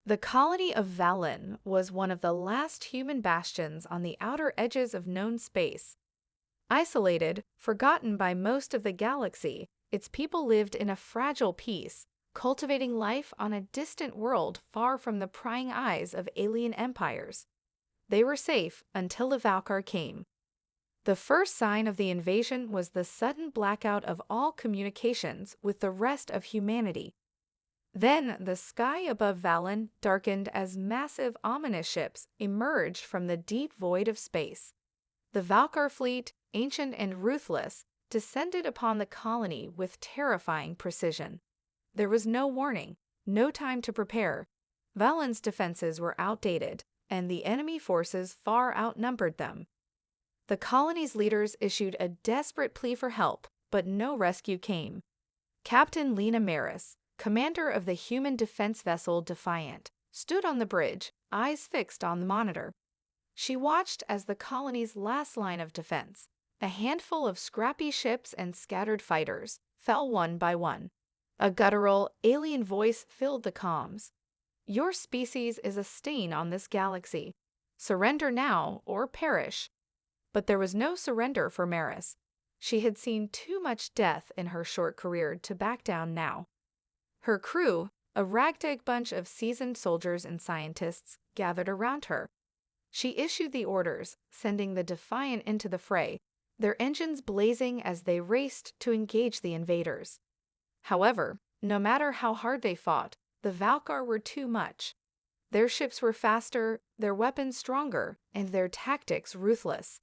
The colony of Valen was one of the last human bastions on the outer edges of known space. Isolated, forgotten by most of the galaxy, its people lived in a fragile peace, cultivating life on a distant world far from the prying eyes of alien empires. They were safe until the Valkyr came. The first sign of the invasion was the sudden blackout of all communications with the rest of humanity. Then the sky above Valen darkened as massive, ominous ships emerged from the deep void of space. The Valkyr fleet, ancient and ruthless, descended upon the colony with terrifying precision. There was no warning, no time to prepare. Valen's defenses were outdated, and the enemy forces far outnumbered them. The colony's leaders issued a desperate plea for help, but no rescue came. Captain Lena Maris, commander of the human defense vessel Defiant, stood on the bridge, eyes fixed on the monitor. She watched as the colony's last line of defense, a handful of scrappy ships and scattered fighters, fell one by one. A guttural, alien voice filled the comms. "Your species is a stain on this galaxy. Surrender now or perish." But there was no surrender for Maris. She had seen too much death in her short career to back down now. Her crew, a ragtag bunch of seasoned soldiers and scientists, gathered around her. She issued the orders, sending the Defiant into the fray, their engines blazing as they raced to engage the invaders. However, no matter how hard they fought, the Valkyr were too much. Their ships were faster, their weapons stronger, and their tactics ruthless.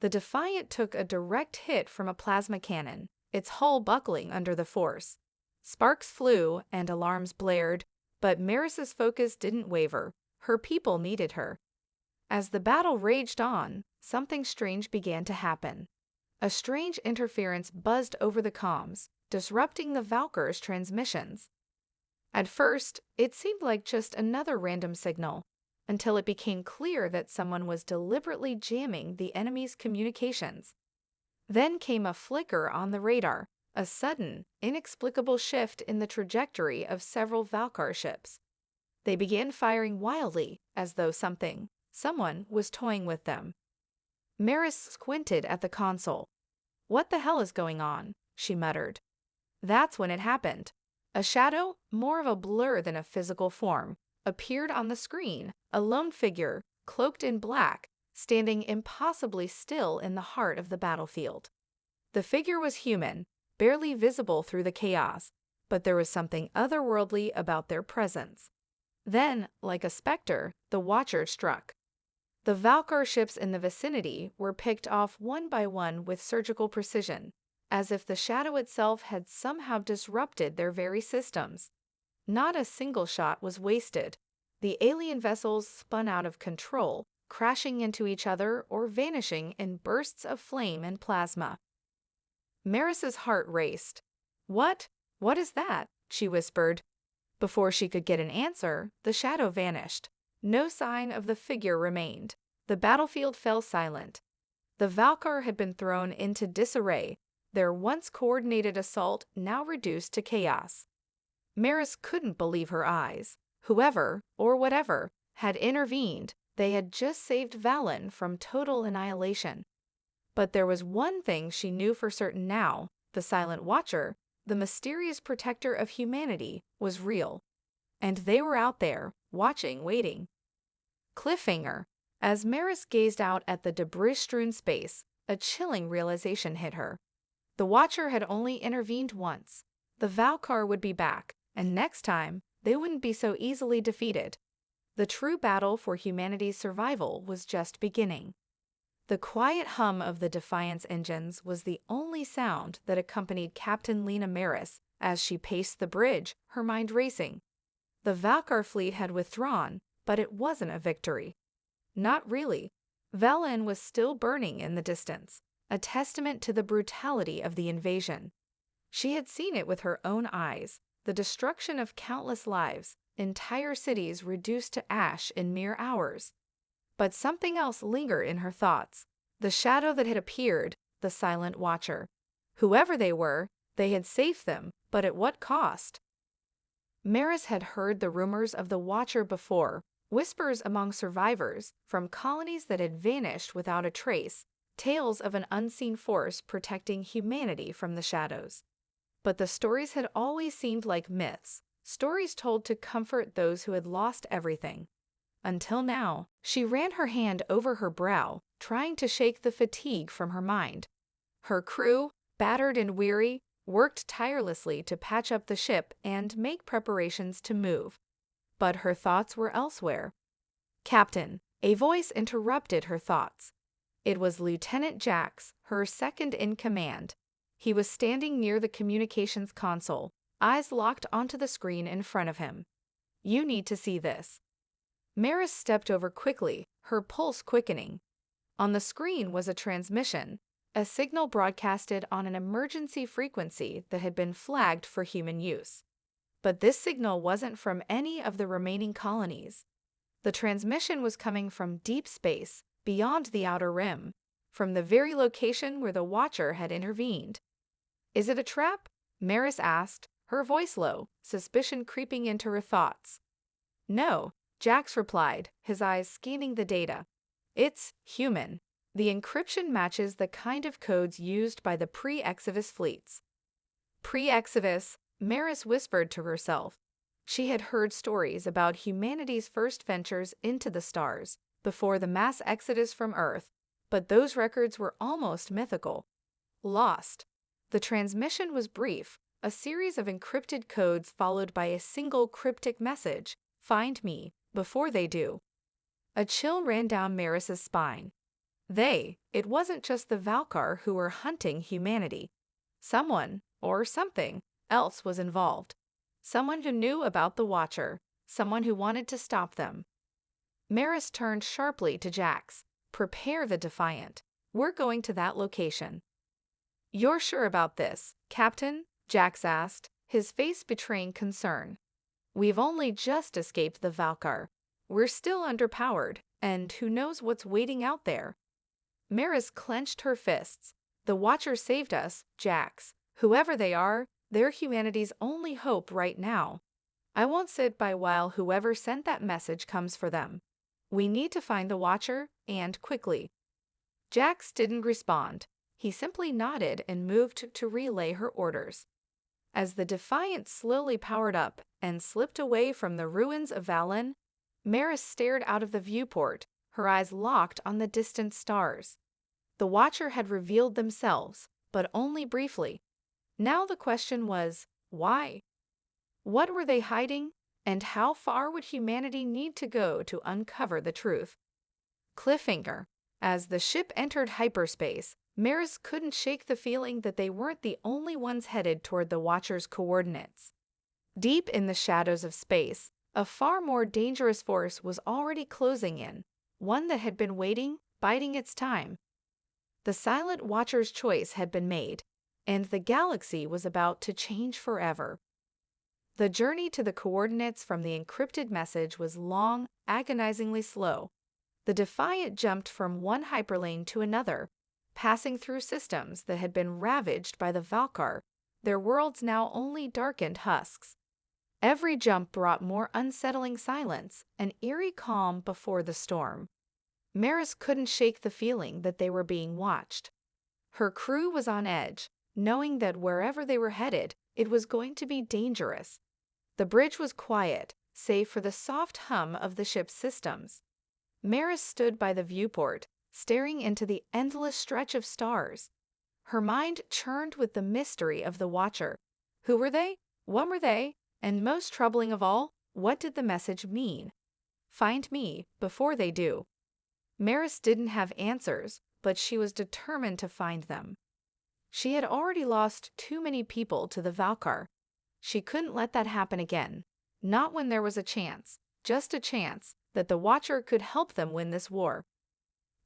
The Defiant took a direct hit from a plasma cannon, its hull buckling under the force. Sparks flew and alarms blared, but Maris's focus didn't waver. Her people needed her. As the battle raged on, something strange began to happen. A strange interference buzzed over the comms, disrupting the Valkyr's transmissions. At first, it seemed like just another random signal, until it became clear that someone was deliberately jamming the enemy's communications. Then came a flicker on the radar, a sudden, inexplicable shift in the trajectory of several Valkyr ships. They began firing wildly, as though someone was toying with them. Maris squinted at the console. "What the hell is going on?" she muttered. That's when it happened. A shadow, more of a blur than a physical form, appeared on the screen, a lone figure, cloaked in black, standing impossibly still in the heart of the battlefield. The figure was human, barely visible through the chaos, but there was something otherworldly about their presence. Then, like a specter, the Watcher struck. The Valkyr ships in the vicinity were picked off one by one with surgical precision, as if the shadow itself had somehow disrupted their very systems. Not a single shot was wasted. The alien vessels spun out of control, crashing into each other or vanishing in bursts of flame and plasma. Maris's heart raced. What is that?" she whispered. Before she could get an answer, the shadow vanished. No sign of the figure remained. The battlefield fell silent. The Valkyr had been thrown into disarray, their once coordinated assault now reduced to chaos. Maris couldn't believe her eyes. Whoever, or whatever, had intervened, they had just saved Valen from total annihilation. But there was one thing she knew for certain now: the Silent Watcher, the mysterious protector of humanity, was real. And they were out there, watching, waiting. Cliffhanger. As Maris gazed out at the debris-strewn space, a chilling realization hit her. The Watcher had only intervened once. The Valkyr would be back, and next time, they wouldn't be so easily defeated. The true battle for humanity's survival was just beginning. The quiet hum of the Defiant's engines was the only sound that accompanied Captain Lena Maris as she paced the bridge, her mind racing. The Valkyr fleet had withdrawn, but it wasn't a victory. Not really. Valen was still burning in the distance, a testament to the brutality of the invasion. She had seen it with her own eyes, the destruction of countless lives, entire cities reduced to ash in mere hours. But something else lingered in her thoughts. The shadow that had appeared, the Silent Watcher. Whoever they were, they had saved them, but at what cost? Maris had heard the rumors of the Watcher before, whispers among survivors from colonies that had vanished without a trace, tales of an unseen force protecting humanity from the shadows. But the stories had always seemed like myths, stories told to comfort those who had lost everything. Until now, she ran her hand over her brow, trying to shake the fatigue from her mind. Her crew, battered and weary, worked tirelessly to patch up the ship and make preparations to move. But her thoughts were elsewhere. "Captain," a voice interrupted her thoughts. It was Lieutenant Jax, her second in command. He was standing near the communications console, eyes locked onto the screen in front of him. "You need to see this." Maris stepped over quickly, her pulse quickening. On the screen was a transmission, a signal broadcasted on an emergency frequency that had been flagged for human use. But this signal wasn't from any of the remaining colonies. The transmission was coming from deep space, beyond the outer rim, from the very location where the Watcher had intervened. "Is it a trap?" Maris asked, her voice low, suspicion creeping into her thoughts. "No," Jax replied, his eyes scanning the data. "It's human. The encryption matches the kind of codes used by the pre-Exodus fleets." Pre-Exodus, Maris whispered to herself. She had heard stories about humanity's first ventures into the stars, before the mass exodus from Earth, but those records were almost mythical. Lost. The transmission was brief, a series of encrypted codes followed by a single cryptic message, "Find me, before they do." A chill ran down Maris's spine. It wasn't just the Valkar who were hunting humanity. Someone, or something, else was involved. Someone who knew about the Watcher, someone who wanted to stop them. Maris turned sharply to Jax. "Prepare the Defiant. We're going to that location." "You're sure about this, Captain?" Jax asked, his face betraying concern. "We've only just escaped the Valkar. We're still underpowered, and who knows what's waiting out there." Maris clenched her fists. "The Watcher saved us, Jax. Whoever they are, they're humanity's only hope right now. I won't sit by while whoever sent that message comes for them. We need to find the Watcher, and quickly." Jax didn't respond. He simply nodded and moved to relay her orders. As the Defiant slowly powered up and slipped away from the ruins of Valen, Maris stared out of the viewport, her eyes locked on the distant stars. The Watcher had revealed themselves, but only briefly. Now the question was, why? What were they hiding, and how far would humanity need to go to uncover the truth? Cliffhanger. As the ship entered hyperspace, Maris couldn't shake the feeling that they weren't the only ones headed toward the Watcher's coordinates. Deep in the shadows of space, a far more dangerous force was already closing in, one that had been waiting, biding its time. The Silent Watcher's choice had been made, and the galaxy was about to change forever. The journey to the coordinates from the encrypted message was long, agonizingly slow. The Defiant jumped from one hyperlane to another, passing through systems that had been ravaged by the Valkar, their worlds now only darkened husks. Every jump brought more unsettling silence, an eerie calm before the storm. Maris couldn't shake the feeling that they were being watched. Her crew was on edge, knowing that wherever they were headed, it was going to be dangerous. The bridge was quiet, save for the soft hum of the ship's systems. Maris stood by the viewport, staring into the endless stretch of stars. Her mind churned with the mystery of the Watcher. Who were they? What were they? And most troubling of all, what did the message mean? "Find me, before they do." Maris didn't have answers, but she was determined to find them. She had already lost too many people to the Valkar. She couldn't let that happen again. Not when there was a chance, just a chance, that the Watcher could help them win this war.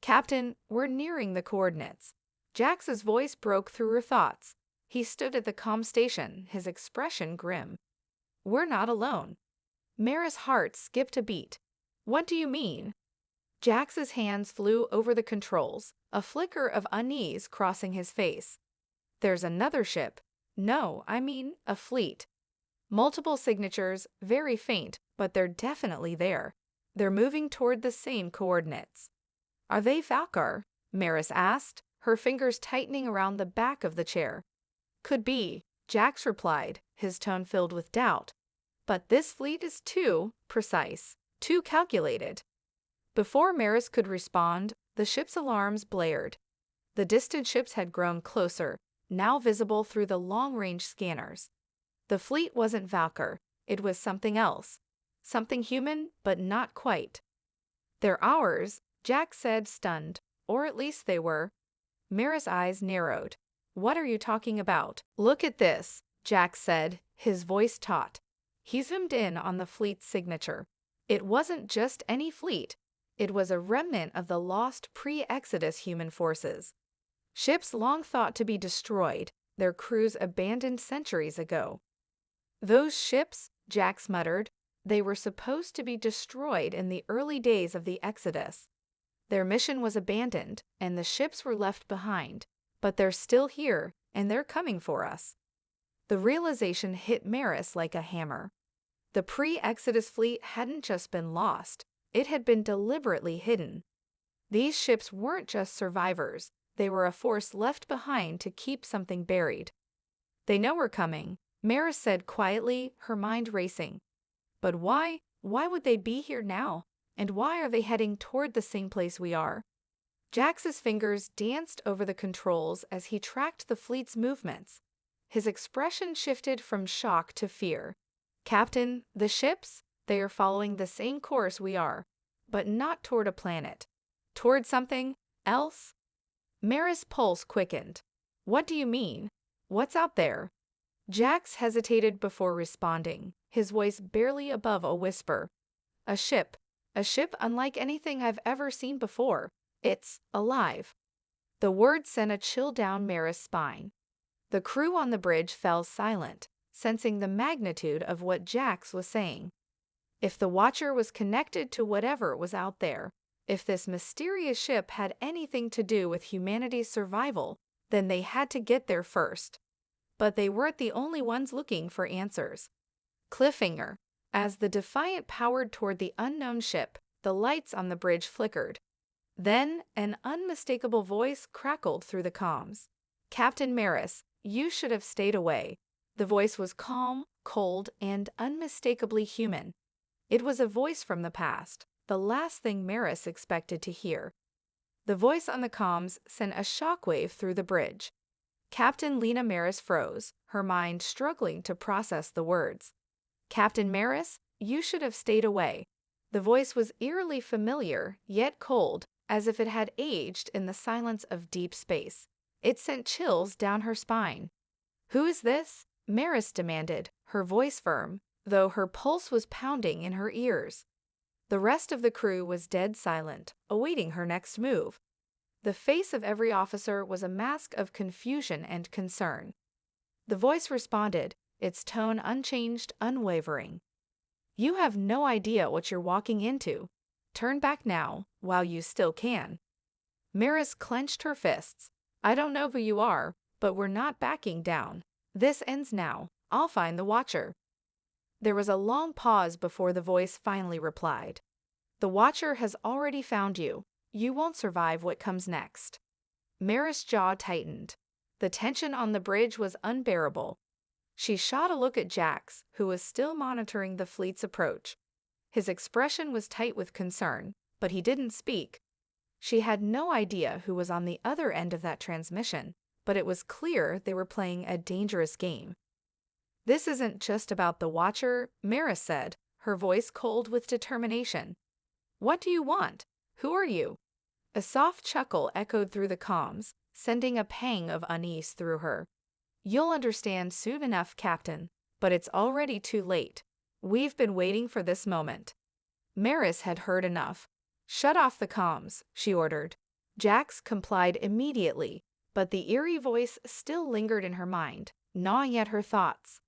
"Captain, we're nearing the coordinates." Jax's voice broke through her thoughts. He stood at the comm station, his expression grim. "We're not alone." Maris' heart skipped a beat. "What do you mean?" Jax's hands flew over the controls, a flicker of unease crossing his face. "There's another ship. No, I mean a fleet." Multiple signatures, very faint, but they're definitely there. They're moving toward the same coordinates. Are they Valkar? Maris asked, her fingers tightening around the back of the chair. Could be, Jax replied, his tone filled with doubt. But this fleet is too precise, too calculated. Before Maris could respond, the ship's alarms blared. The distant ships had grown closer, now visible through the long-range scanners. The fleet wasn't Valkar, it was something else. Something human, but not quite. They're ours, Jax said, stunned. Or at least they were. Maris' eyes narrowed. What are you talking about? Look at this, Jax said, his voice taut. He zoomed in on the fleet's signature. It wasn't just any fleet. It was a remnant of the lost pre-Exodus human forces. Ships long thought to be destroyed, their crews abandoned centuries ago. Those ships, Jax muttered, they were supposed to be destroyed in the early days of the Exodus. Their mission was abandoned, and the ships were left behind. But they're still here, and they're coming for us. The realization hit Maris like a hammer. The pre-Exodus fleet hadn't just been lost, it had been deliberately hidden. These ships weren't just survivors, they were a force left behind to keep something buried. They know we're coming, Maris said quietly, her mind racing. But why? Why would they be here now? And why are they heading toward the same place we are? Jax's fingers danced over the controls as he tracked the fleet's movements. His expression shifted from shock to fear. Captain, the ships? They are following the same course we are, but not toward a planet. Toward something else? Maris' pulse quickened. What do you mean? What's out there? Jax hesitated before responding, his voice barely above a whisper. A ship unlike anything I've ever seen before. It's alive. The word sent a chill down Maris' spine. The crew on the bridge fell silent, sensing the magnitude of what Jax was saying. If the Watcher was connected to whatever was out there, if this mysterious ship had anything to do with humanity's survival, then they had to get there first. But they weren't the only ones looking for answers. Cliffhanger. As the Defiant powered toward the unknown ship, the lights on the bridge flickered. Then, an unmistakable voice crackled through the comms. Captain Maris, you should have stayed away. The voice was calm, cold, and unmistakably human. It was a voice from the past, the last thing Maris expected to hear. The voice on the comms sent a shockwave through the bridge. Captain Lena Maris froze, her mind struggling to process the words. Captain Maris, you should have stayed away. The voice was eerily familiar, yet cold, as if it had aged in the silence of deep space. It sent chills down her spine. Who is this? Maris demanded, her voice firm, though her pulse was pounding in her ears. The rest of the crew was dead silent, awaiting her next move. The face of every officer was a mask of confusion and concern. The voice responded, its tone unchanged, unwavering. You have no idea what you're walking into. Turn back now, while you still can. Maris clenched her fists. I don't know who you are, but we're not backing down. This ends now. I'll find the Watcher. There was a long pause before the voice finally replied. The Watcher has already found you. You won't survive what comes next. Maris' jaw tightened. The tension on the bridge was unbearable. She shot a look at Jax, who was still monitoring the fleet's approach. His expression was tight with concern, but he didn't speak. She had no idea who was on the other end of that transmission, but it was clear they were playing a dangerous game. This isn't just about the Watcher, Maris said, her voice cold with determination. What do you want? Who are you? A soft chuckle echoed through the comms, sending a pang of unease through her. You'll understand soon enough, Captain, but it's already too late. We've been waiting for this moment. Maris had heard enough. Shut off the comms, she ordered. Jax complied immediately, but the eerie voice still lingered in her mind, gnawing at her thoughts.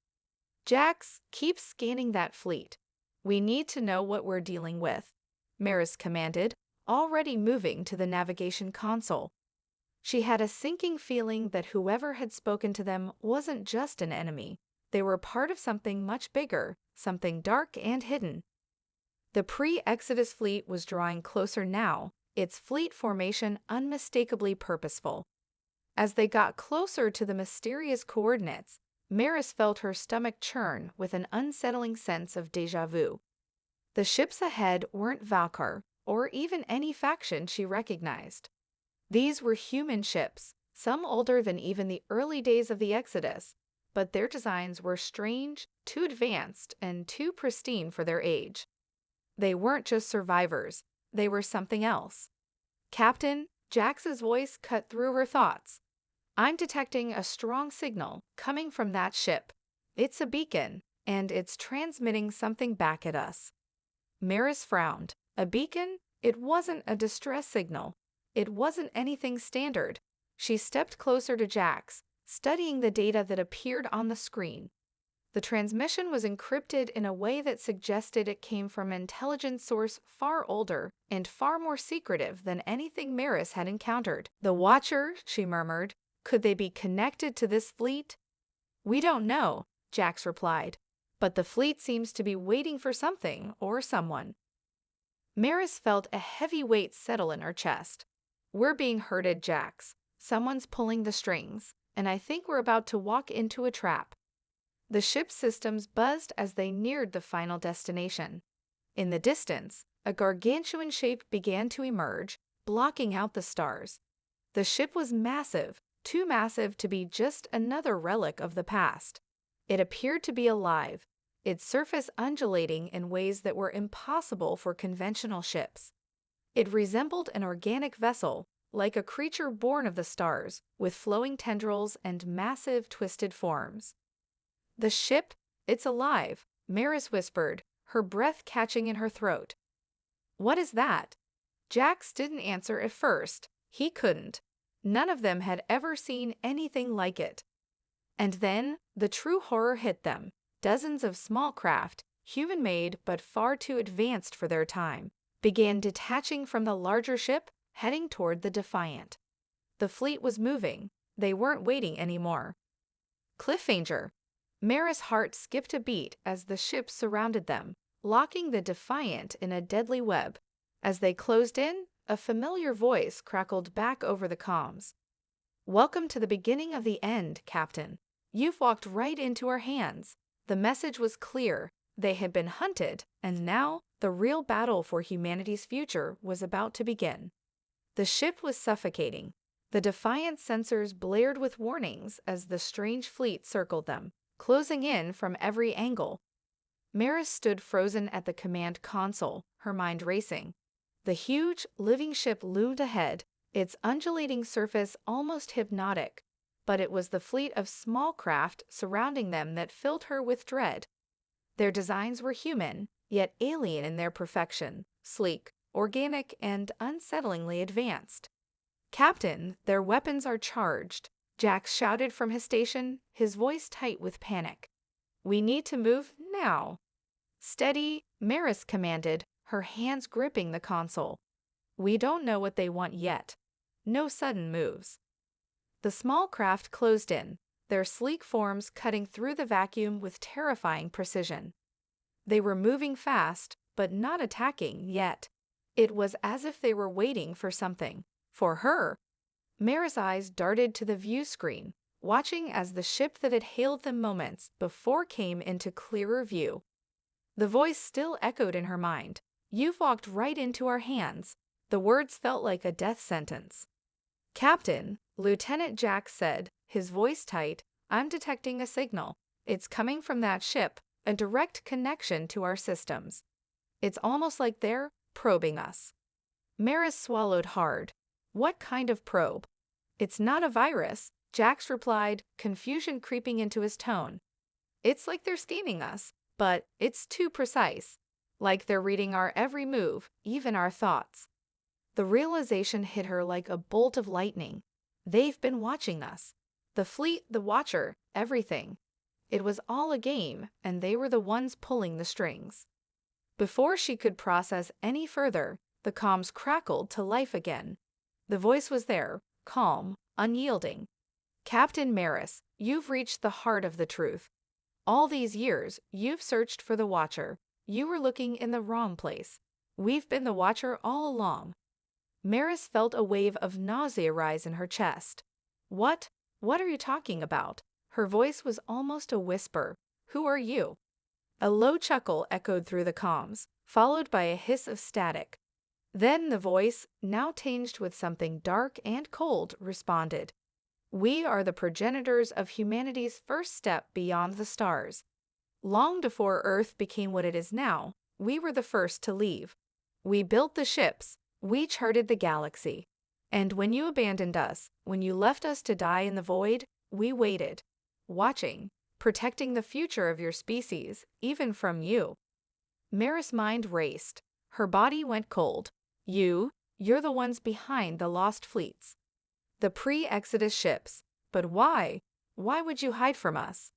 Jax, keep scanning that fleet. We need to know what we're dealing with, Maris commanded, already moving to the navigation console. She had a sinking feeling that whoever had spoken to them wasn't just an enemy. They were part of something much bigger, something dark and hidden. The pre-Exodus fleet was drawing closer now, its fleet formation unmistakably purposeful. As they got closer to the mysterious coordinates, Maris felt her stomach churn with an unsettling sense of déjà vu. The ships ahead weren't Valkar, or even any faction she recognized. These were human ships, some older than even the early days of the Exodus, but their designs were strange, too advanced, and too pristine for their age. They weren't just survivors, they were something else. "Captain," Jax's voice cut through her thoughts. "I'm detecting a strong signal coming from that ship. It's a beacon, and it's transmitting something back at us." Maris frowned. A beacon? It wasn't a distress signal. It wasn't anything standard. She stepped closer to Jax, studying the data that appeared on the screen. The transmission was encrypted in a way that suggested it came from an intelligence source far older and far more secretive than anything Maris had encountered. "The Watcher," she murmured. "Could they be connected to this fleet?" "We don't know," Jax replied. "But the fleet seems to be waiting for something or someone." Maris felt a heavy weight settle in her chest. "We're being herded, Jax. Someone's pulling the strings, and I think we're about to walk into a trap." The ship's systems buzzed as they neared the final destination. In the distance, a gargantuan shape began to emerge, blocking out the stars. The ship was massive, too massive to be just another relic of the past. It appeared to be alive, its surface undulating in ways that were impossible for conventional ships. It resembled an organic vessel, like a creature born of the stars, with flowing tendrils and massive twisted forms. "The ship? It's alive," Maris whispered, her breath catching in her throat. "What is that?" Jax didn't answer at first. He couldn't. None of them had ever seen anything like it. And then, the true horror hit them. Dozens of small craft, human-made but far too advanced for their time, began detaching from the larger ship, heading toward the Defiant. The fleet was moving. They weren't waiting anymore. "Cliffhanger!" Maris' heart skipped a beat as the ships surrounded them, locking the Defiant in a deadly web. As they closed in, a familiar voice crackled back over the comms. "Welcome to the beginning of the end, Captain. You've walked right into our hands." The message was clear. They had been hunted, and now the real battle for humanity's future was about to begin. The ship was suffocating. The Defiant sensors blared with warnings as the strange fleet circled them, closing in from every angle. Maris stood frozen at the command console, her mind racing. The huge, living ship loomed ahead, its undulating surface almost hypnotic, but it was the fleet of small craft surrounding them that filled her with dread. Their designs were human, yet alien in their perfection, sleek, organic, and unsettlingly advanced. "Captain, their weapons are charged," Jax shouted from his station, his voice tight with panic. "We need to move now." "Steady," Maris commanded, her hands gripping the console. "We don't know what they want yet. No sudden moves." The small craft closed in, their sleek forms cutting through the vacuum with terrifying precision. They were moving fast, but not attacking yet. It was as if they were waiting for something. For her. Maris' eyes darted to the view screen, watching as the ship that had hailed them moments before came into clearer view. The voice still echoed in her mind. "You've walked right into our hands." The words felt like a death sentence. "Captain," Lieutenant Jax said, his voice tight, "I'm detecting a signal. It's coming from that ship, a direct connection to our systems. It's almost like they're probing us." Maris swallowed hard. "What kind of probe?" "It's not a virus," Jax replied, confusion creeping into his tone. "It's like they're scanning us, but it's too precise. Like they're reading our every move, even our thoughts." The realization hit her like a bolt of lightning. They've been watching us. The fleet, the Watcher, everything. It was all a game, and they were the ones pulling the strings. Before she could process any further, the comms crackled to life again. The voice was there, calm, unyielding. "Captain Maris, you've reached the heart of the truth. All these years, you've searched for the Watcher. You were looking in the wrong place. We've been the Watcher all along." Maris felt a wave of nausea rise in her chest. What? What are you talking about?" Her voice was almost a whisper. "Who are you?" A low chuckle echoed through the comms, followed by a hiss of static. Then the voice, now tinged with something dark and cold, responded. "We are the progenitors of humanity's first step beyond the stars. Long before Earth became what it is now, we were the first to leave. We built the ships, we charted the galaxy. And when you abandoned us, when you left us to die in the void, we waited, watching, protecting the future of your species, even from you." Maris' mind raced. Her body went cold. You're the ones behind the lost fleets. The pre-Exodus ships. But why? Why would you hide from us?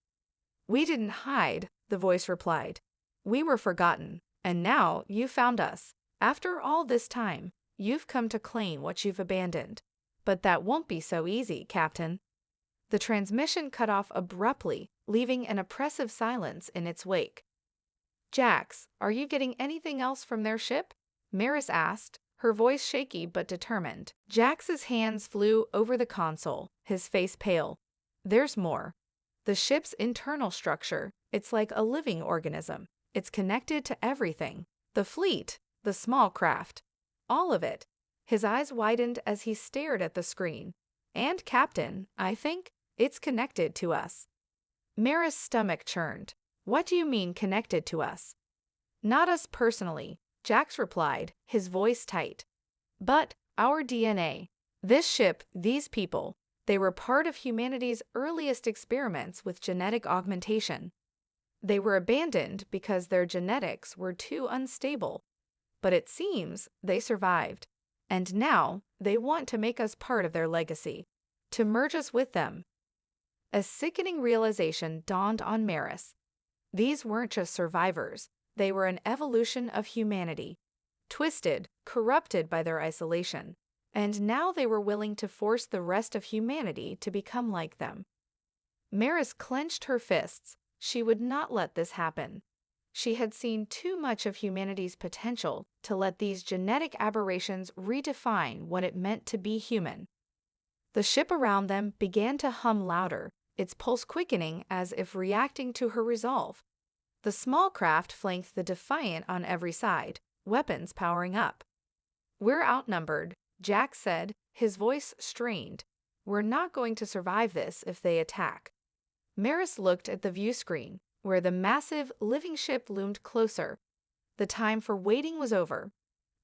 "We didn't hide," the voice replied. "We were forgotten, and now you found us. After all this time, you've come to claim what you've abandoned. But that won't be so easy, Captain." The transmission cut off abruptly, leaving an oppressive silence in its wake. "Jax, are you getting anything else from their ship?" Maris asked, her voice shaky but determined. Jax's hands flew over the console, his face pale. "There's more. The ship's internal structure, it's like a living organism. It's connected to everything. The fleet, the small craft. All of it." His eyes widened as he stared at the screen. "And Captain, I think, it's connected to us." Maris' stomach churned. "What do you mean connected to us?" "Not us personally," Jax replied, his voice tight. "But our DNA. This ship, these people, they were part of humanity's earliest experiments with genetic augmentation. They were abandoned because their genetics were too unstable. But it seems they survived. And now they want to make us part of their legacy, to merge us with them." A sickening realization dawned on Maris. These weren't just survivors, they were an evolution of humanity, twisted, corrupted by their isolation, and now they were willing to force the rest of humanity to become like them. Maris clenched her fists. She would not let this happen. She had seen too much of humanity's potential to let these genetic aberrations redefine what it meant to be human. The ship around them began to hum louder, its pulse quickening as if reacting to her resolve. The small craft flanked the Defiant on every side, weapons powering up. "We're outnumbered," Jax said, his voice strained. "We're not going to survive this if they attack." Maris looked at the view screen, where the massive, living ship loomed closer. The time for waiting was over.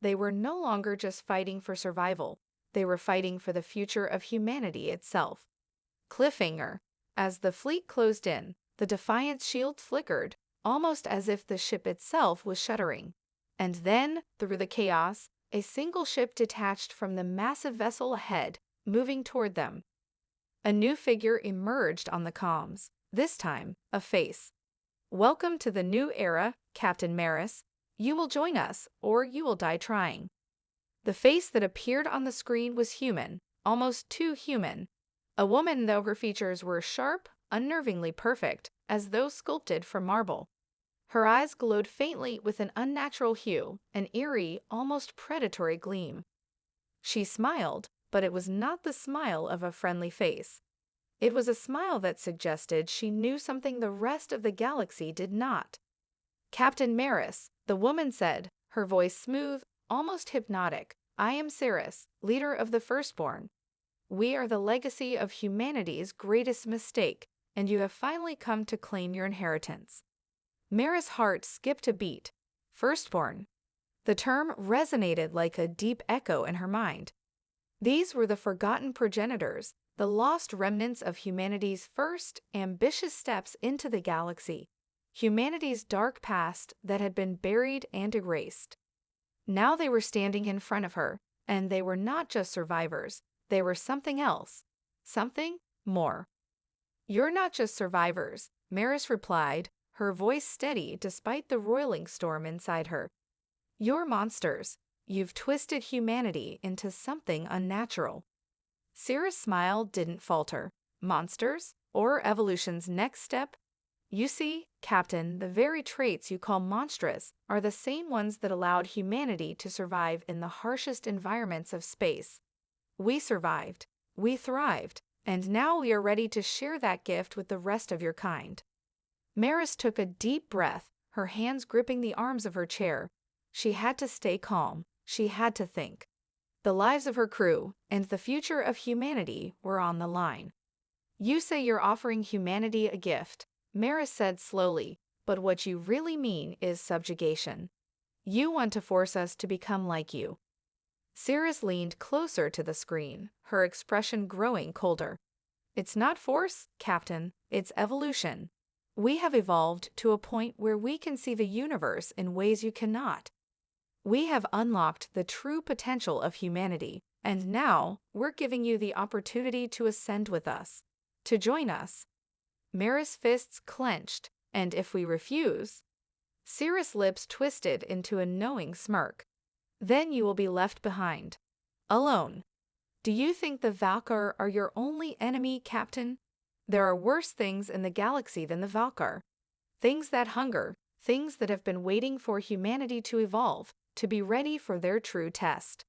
They were no longer just fighting for survival. They were fighting for the future of humanity itself. Cliffhanger. As the fleet closed in, the Defiant's shield flickered, almost as if the ship itself was shuddering. And then, through the chaos, a single ship detached from the massive vessel ahead, moving toward them. A new figure emerged on the comms, this time a face. "Welcome to the new era, Captain Maris. You will join us, or you will die trying." The face that appeared on the screen was human, almost too human. A woman, though her features were sharp, unnervingly perfect, as though sculpted from marble. Her eyes glowed faintly with an unnatural hue, an eerie, almost predatory gleam. She smiled, but it was not the smile of a friendly face. It was a smile that suggested she knew something the rest of the galaxy did not. "Captain Maris," the woman said, her voice smooth, almost hypnotic. "I am Cirrus, leader of the Firstborn. We are the legacy of humanity's greatest mistake, and you have finally come to claim your inheritance." Maris' heart skipped a beat. Firstborn. The term resonated like a deep echo in her mind. These were the forgotten progenitors, the lost remnants of humanity's first, ambitious steps into the galaxy, humanity's dark past that had been buried and erased. Now they were standing in front of her, and they were not just survivors, they were something else, something more. "You're not just survivors," Maris replied, her voice steady despite the roiling storm inside her. "You're monsters. You've twisted humanity into something unnatural." Cirrus' smile didn't falter. "Monsters? Or evolution's next step? You see, Captain, the very traits you call monstrous are the same ones that allowed humanity to survive in the harshest environments of space. We survived, we thrived, and now we are ready to share that gift with the rest of your kind. Maris took a deep breath, her hands gripping the arms of her chair. She had to stay calm, she had to think. The lives of her crew and the future of humanity were on the line. You say you're offering humanity a gift, Maris said slowly, but what you really mean is subjugation. You want to force us to become like you. Cirrus leaned closer to the screen, her expression growing colder. It's not force, Captain, it's evolution. We have evolved to a point where we can see the universe in ways you cannot. We have unlocked the true potential of humanity, and now we're giving you the opportunity to ascend with us, to join us. Maris' fists clenched, and if we refuse, Cirrus' lips twisted into a knowing smirk. Then you will be left behind. Alone. Do you think the Valkyr are your only enemy, Captain? There are worse things in the galaxy than the Valkyr. Things that hunger, things that have been waiting for humanity to evolve, to be ready for their true test.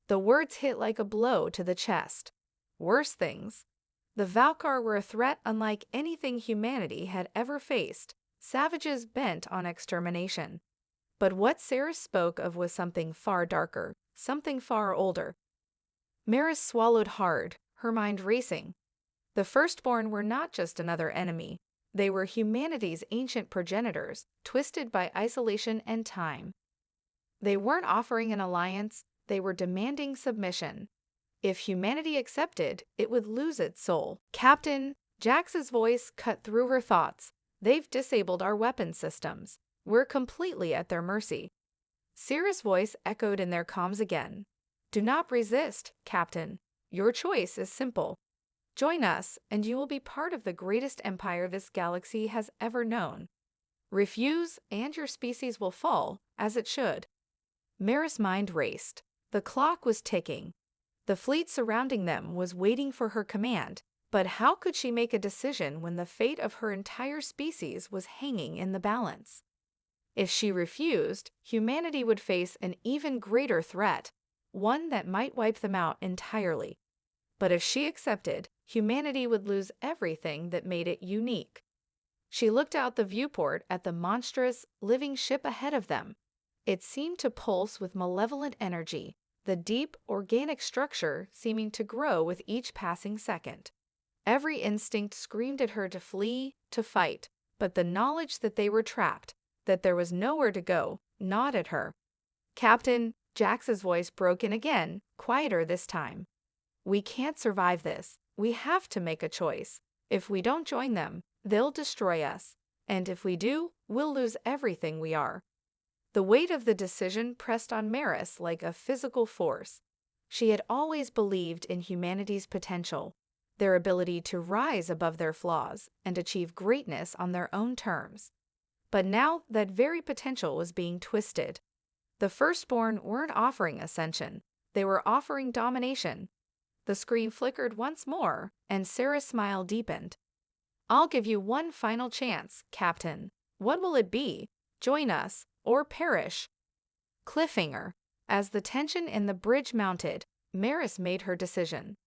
The words hit like a blow to the chest. Worse things. The Valkyr were a threat unlike anything humanity had ever faced, savages bent on extermination. But what Cirrus spoke of was something far darker, something far older. Maris swallowed hard, her mind racing. The Firstborn were not just another enemy. They were humanity's ancient progenitors, twisted by isolation and time. They weren't offering an alliance, they were demanding submission. If humanity accepted, it would lose its soul. Captain, Jax's voice cut through her thoughts. They've disabled our weapon systems. We're completely at their mercy. Cirrus' voice echoed in their comms again. Do not resist, Captain. Your choice is simple. Join us, and you will be part of the greatest empire this galaxy has ever known. Refuse, and your species will fall, as it should. Maris' mind raced. The clock was ticking. The fleet surrounding them was waiting for her command, but how could she make a decision when the fate of her entire species was hanging in the balance? If she refused, humanity would face an even greater threat, one that might wipe them out entirely. But if she accepted, humanity would lose everything that made it unique. She looked out the viewport at the monstrous, living ship ahead of them. It seemed to pulse with malevolent energy, the deep, organic structure seeming to grow with each passing second. Every instinct screamed at her to flee, to fight, but the knowledge that they were trapped, that there was nowhere to go, gnawed at her. Captain, Jax's voice broke in again, quieter this time. We can't survive this. We have to make a choice. If we don't join them, they'll destroy us. And if we do, we'll lose everything we are. The weight of the decision pressed on Maris like a physical force. She had always believed in humanity's potential, their ability to rise above their flaws and achieve greatness on their own terms. But now that very potential was being twisted. The Firstborn weren't offering ascension. They were offering domination. The screen flickered once more, and Sarah's smile deepened. I'll give you one final chance, Captain. What will it be? Join us, or perish. Cliffhanger. As the tension in the bridge mounted, Maris made her decision.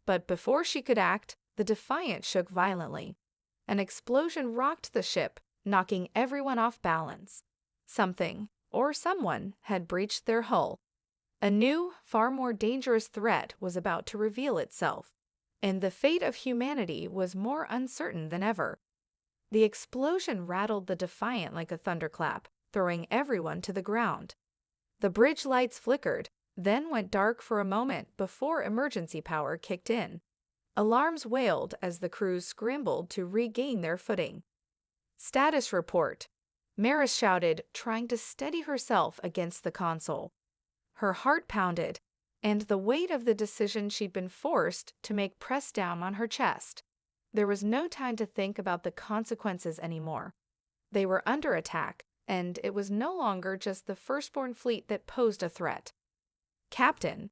But before she could act, the Defiant shook violently. An explosion rocked the ship, knocking everyone off balance. Something, or someone, had breached their hull. A new, far more dangerous threat was about to reveal itself, and the fate of humanity was more uncertain than ever. The explosion rattled the Defiant like a thunderclap, throwing everyone to the ground. The bridge lights flickered, then went dark for a moment before emergency power kicked in. Alarms wailed as the crews scrambled to regain their footing. Status report, Maris shouted, trying to steady herself against the console. Her heart pounded, and the weight of the decision she'd been forced to make pressed down on her chest. There was no time to think about the consequences anymore. They were under attack, and it was no longer just the Firstborn fleet that posed a threat. Captain,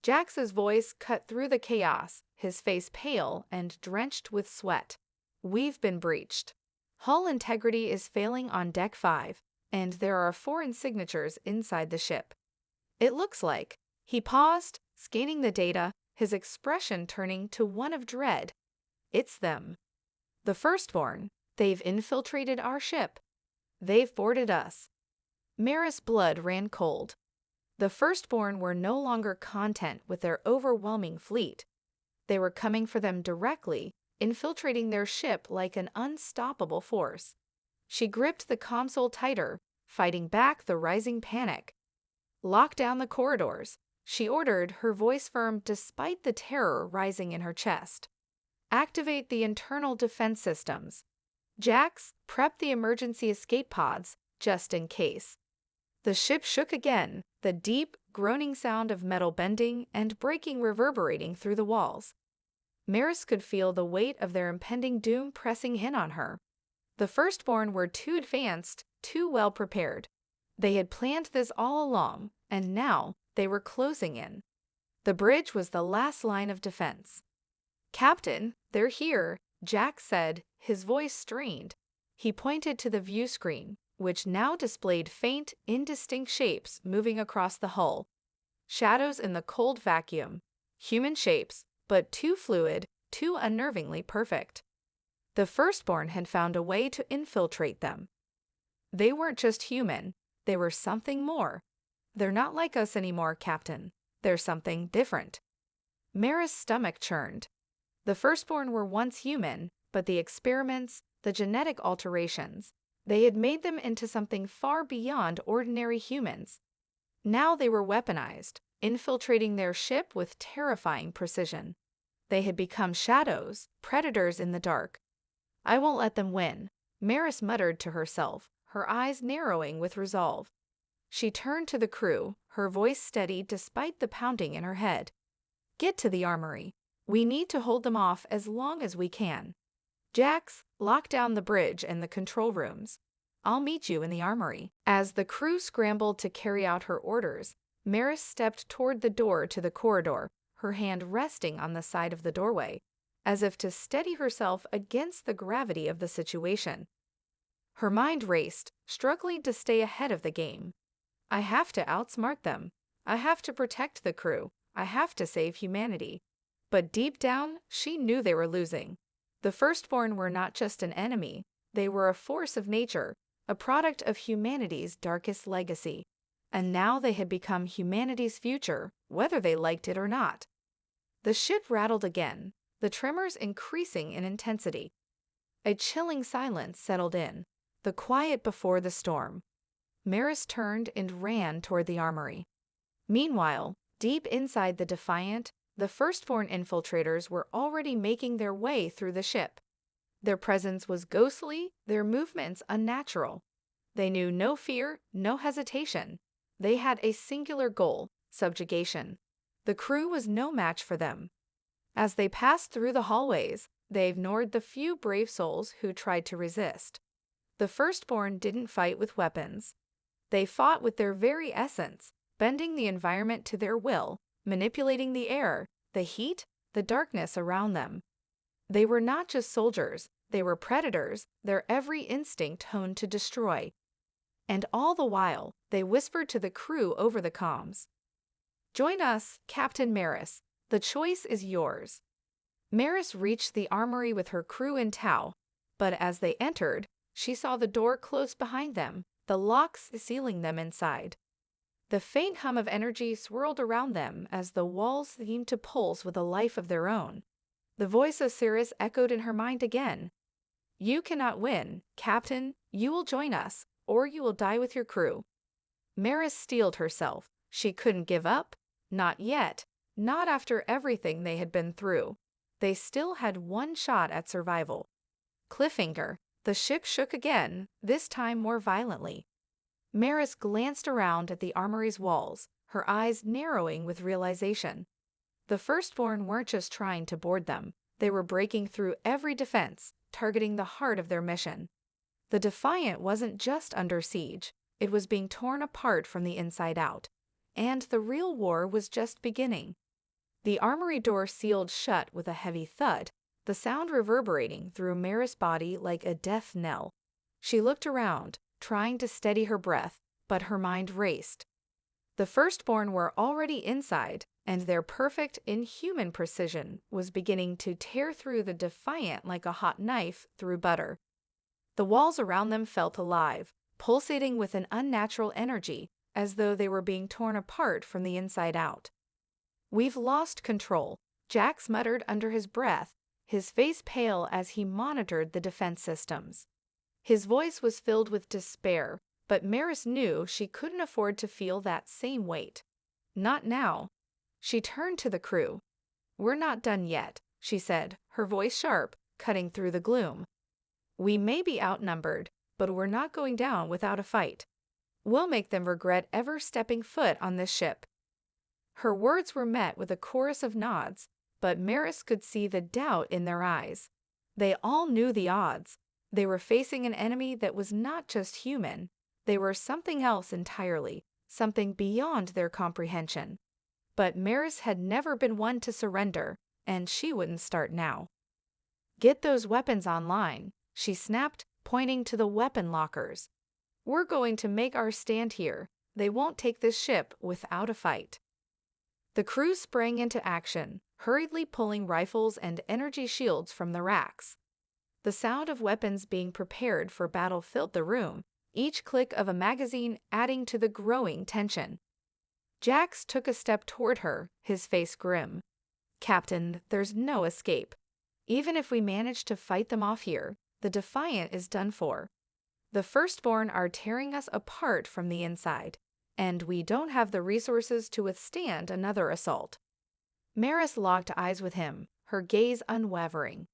Jax's voice cut through the chaos, his face pale and drenched with sweat. We've been breached. Hull integrity is failing on Deck 5, and there are foreign signatures inside the ship. It looks like. He paused, scanning the data, his expression turning to one of dread. It's them. The Firstborn. They've infiltrated our ship. They've boarded us. Maris' blood ran cold. The Firstborn were no longer content with their overwhelming fleet. They were coming for them directly, infiltrating their ship like an unstoppable force. She gripped the console tighter, fighting back the rising panic. Lock down the corridors, she ordered, her voice firm despite the terror rising in her chest. Activate the internal defense systems. Jax, prep the emergency escape pods, just in case. The ship shook again, the deep, groaning sound of metal bending and breaking reverberating through the walls. Maris could feel the weight of their impending doom pressing in on her. The Firstborn were too advanced, too well prepared. They had planned this all along, and now they were closing in. The bridge was the last line of defense. "Captain, they're here," Jack said, his voice strained. He pointed to the view screen, which now displayed faint, indistinct shapes moving across the hull. Shadows in the cold vacuum. Human shapes, but too fluid, too unnervingly perfect. The Firstborn had found a way to infiltrate them. They weren't just human, they were something more. "They're not like us anymore, Captain. They're something different." Maris' stomach churned. The Firstborn were once human, but the experiments, the genetic alterations, they had made them into something far beyond ordinary humans. Now they were weaponized, infiltrating their ship with terrifying precision. They had become shadows, predators in the dark. "I won't let them win," Maris muttered to herself, her eyes narrowing with resolve. She turned to the crew, her voice steady despite the pounding in her head. "Get to the armory. We need to hold them off as long as we can. Jax, lock down the bridge and the control rooms. I'll meet you in the armory." As the crew scrambled to carry out her orders, Maris stepped toward the door to the corridor, her hand resting on the side of the doorway, as if to steady herself against the gravity of the situation. Her mind raced, struggling to stay ahead of the game. "I have to outsmart them. I have to protect the crew. I have to save humanity." But deep down, she knew they were losing. The Firstborn were not just an enemy, they were a force of nature, a product of humanity's darkest legacy. And now they had become humanity's future, whether they liked it or not. The ship rattled again, the tremors increasing in intensity. A chilling silence settled in, the quiet before the storm. Maris turned and ran toward the armory. Meanwhile, deep inside the Defiant, the Firstborn infiltrators were already making their way through the ship. Their presence was ghostly, their movements unnatural. They knew no fear, no hesitation. They had a singular goal: subjugation. The crew was no match for them. As they passed through the hallways, they ignored the few brave souls who tried to resist. The Firstborn didn't fight with weapons. They fought with their very essence, bending the environment to their will, manipulating the air, the heat, the darkness around them. They were not just soldiers, they were predators, their every instinct honed to destroy. And all the while, they whispered to the crew over the comms. "Join us, Captain Maris. The choice is yours." Maris reached the armory with her crew in tow, but as they entered, she saw the door close behind them, the locks sealing them inside. The faint hum of energy swirled around them as the walls seemed to pulse with a life of their own. The voice of Cirrus echoed in her mind again. "You cannot win, Captain. You will join us, or you will die with your crew." Maris steeled herself. She couldn't give up. Not yet. Not after everything they had been through. They still had one shot at survival. Cliffhanger. The ship shook again, this time more violently. Maris glanced around at the armory's walls, her eyes narrowing with realization. The Firstborn weren't just trying to board them. They were breaking through every defense, targeting the heart of their mission. The Defiant wasn't just under siege. It was being torn apart from the inside out. And the real war was just beginning. The armory door sealed shut with a heavy thud, the sound reverberating through Maris' body like a death knell. She looked around, trying to steady her breath, but her mind raced. The firstborn were already inside, and their perfect, inhuman precision was beginning to tear through the Defiant like a hot knife through butter. The walls around them felt alive, pulsating with an unnatural energy, as though they were being torn apart from the inside out. "We've lost control," Jax muttered under his breath, his face pale as he monitored the defense systems. His voice was filled with despair, but Maris knew she couldn't afford to feel that same weight. Not now. She turned to the crew. "We're not done yet," she said, her voice sharp, cutting through the gloom. "We may be outnumbered, but we're not going down without a fight. We'll make them regret ever stepping foot on this ship." Her words were met with a chorus of nods, but Maris could see the doubt in their eyes. They all knew the odds. They were facing an enemy that was not just human. They were something else entirely, something beyond their comprehension. But Maris had never been one to surrender, and she wouldn't start now. "Get those weapons online," she snapped, pointing to the weapon lockers. "We're going to make our stand here. They won't take this ship without a fight." The crew sprang into action, hurriedly pulling rifles and energy shields from the racks. The sound of weapons being prepared for battle filled the room, each click of a magazine adding to the growing tension. Jax took a step toward her, his face grim. "Captain, there's no escape. Even if we manage to fight them off here, the Defiant is done for. The firstborn are tearing us apart from the inside, and we don't have the resources to withstand another assault." Maris locked eyes with him, her gaze unwavering.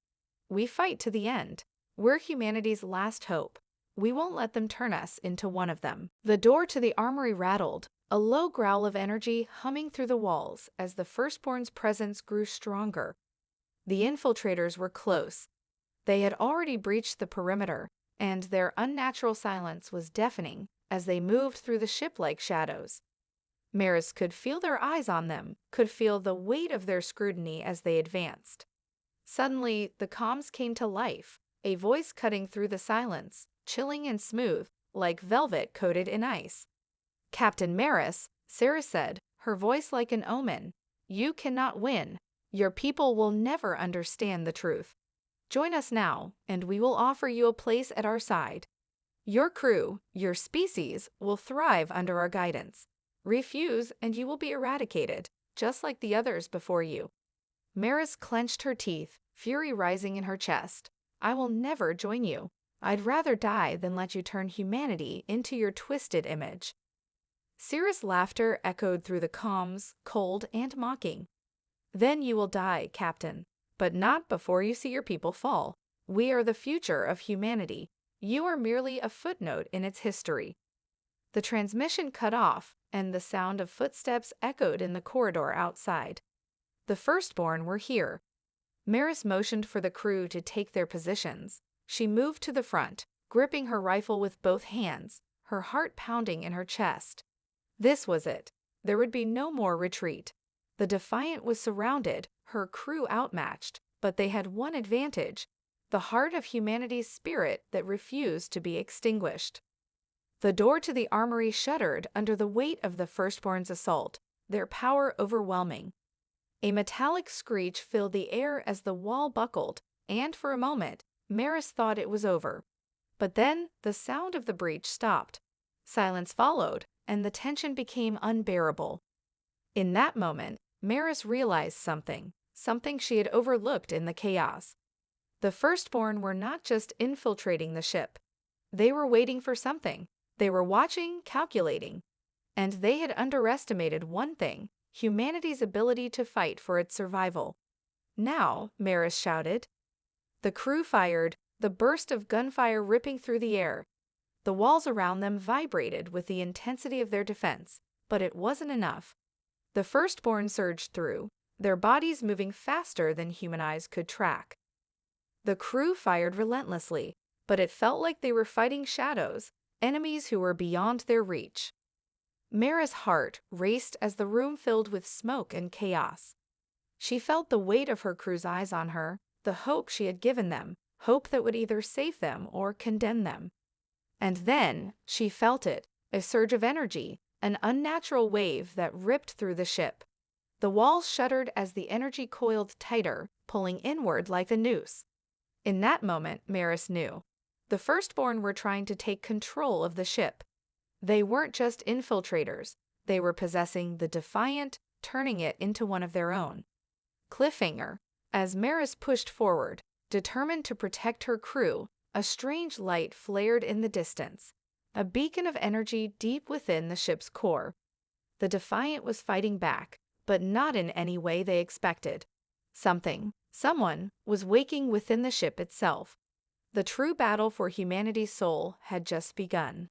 "We fight to the end. We're humanity's last hope. We won't let them turn us into one of them." The door to the armory rattled, a low growl of energy humming through the walls as the firstborn's presence grew stronger. The infiltrators were close. They had already breached the perimeter, and their unnatural silence was deafening as they moved through the ship-like shadows. Maris could feel their eyes on them, could feel the weight of their scrutiny as they advanced. Suddenly, the comms came to life, a voice cutting through the silence, chilling and smooth, like velvet coated in ice. "Captain Maris," Sarah said, her voice like an omen, "you cannot win. Your people will never understand the truth. Join us now, and we will offer you a place at our side. Your crew, your species, will thrive under our guidance. Refuse, and you will be eradicated, just like the others before you." Maris clenched her teeth, fury rising in her chest. "I will never join you. I'd rather die than let you turn humanity into your twisted image." Sarah's laughter echoed through the comms, cold and mocking. "Then you will die, Captain, but not before you see your people fall. We are the future of humanity. You are merely a footnote in its history." The transmission cut off, and the sound of footsteps echoed in the corridor outside. The firstborn were here. Maris motioned for the crew to take their positions. She moved to the front, gripping her rifle with both hands, her heart pounding in her chest. This was it. There would be no more retreat. The Defiant was surrounded, her crew outmatched, but they had one advantage: the heart of humanity's spirit that refused to be extinguished. The door to the armory shuddered under the weight of the firstborn's assault, their power overwhelming. A metallic screech filled the air as the wall buckled, and for a moment, Maris thought it was over. But then the sound of the breach stopped. Silence followed, and the tension became unbearable. In that moment, Maris realized something she had overlooked in the chaos. The firstborn were not just infiltrating the ship. They were waiting for something. They were watching, calculating. And they had underestimated one thing: humanity's ability to fight for its survival. "Now," Maris shouted. The crew fired, the burst of gunfire ripping through the air. The walls around them vibrated with the intensity of their defense, but it wasn't enough. The firstborn surged through, their bodies moving faster than human eyes could track. The crew fired relentlessly, but it felt like they were fighting shadows, enemies who were beyond their reach. Maris' heart raced as the room filled with smoke and chaos. She felt the weight of her crew's eyes on her, the hope she had given them, hope that would either save them or condemn them. And then she felt it, a surge of energy, an unnatural wave that ripped through the ship. The walls shuddered as the energy coiled tighter, pulling inward like a noose. In that moment, Maris knew. The Firstborn were trying to take control of the ship. They weren't just infiltrators, they were possessing the Defiant, turning it into one of their own. Cliffhanger. As Maris pushed forward, determined to protect her crew, a strange light flared in the distance, a beacon of energy deep within the ship's core. The Defiant was fighting back, but not in any way they expected. Someone was waking within the ship itself. The true battle for humanity's soul had just begun.